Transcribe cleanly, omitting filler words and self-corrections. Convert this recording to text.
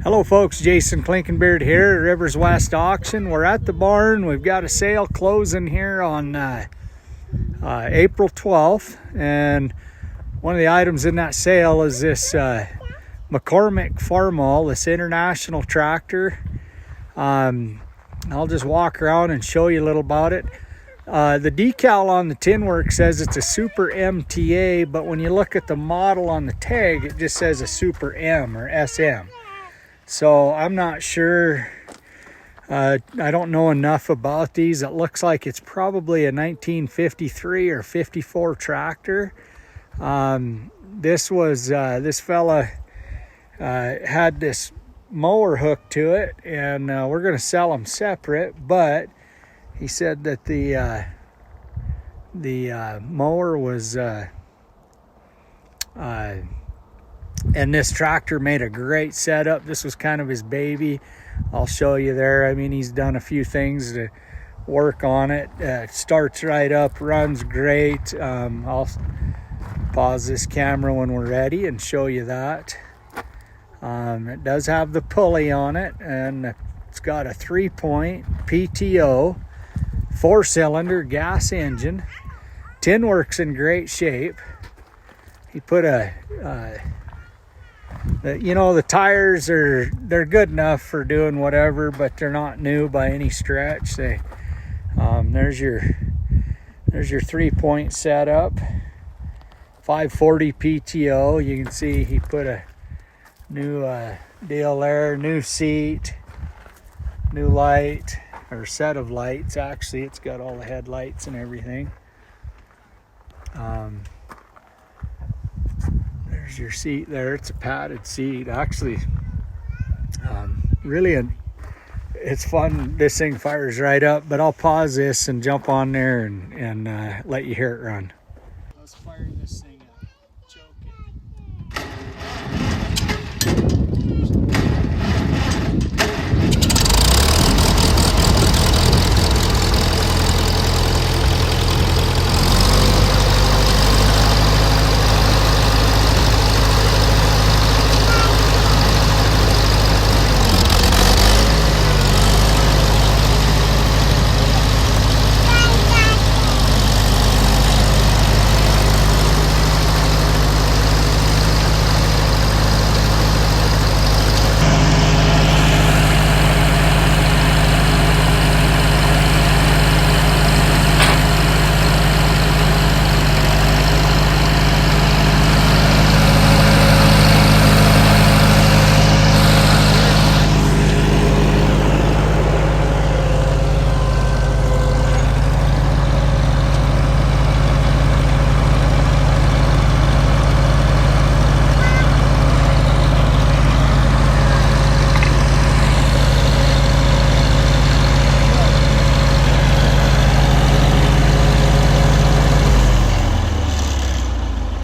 Hello folks, Jason Klinkenbeard here at Rivers West Auction. We're at the barn. We've got a sale closing here on April 12th, and one of the items in that sale is this McCormick farmall, this international tractor. I'll just walk around and show you a little about it. The decal on the tin work says it's a Super MTA, but when you look at the model on the tag, it just says a Super M or SM. So I'm not sure, I don't know enough about these. It looks like it's probably a 1953 or 54 tractor. This fella had this mower hooked to it, and we're going to sell them separate, but he said that the mower was and this tractor made a great setup. This was kind of his baby. I'll show you there. I mean, he's done a few things to work on it. Starts right up, runs great. I'll pause this camera when we're ready and show you that. It does have the pulley on it, and it's got a 3-point PTO, 4-cylinder gas engine. Tin work's in great shape. He put the tires they're good enough for doing whatever, but they're not new by any stretch. There's your 3-point setup, 540 PTO. You can see he put a new deal there, new seat, new light, or set of lights. Actually, it's got all the headlights and everything. There's your seat there. It's a padded seat. Actually, it's fun. This thing fires right up, but I'll pause this and jump on there and let you hear it run. Let's fire this thing.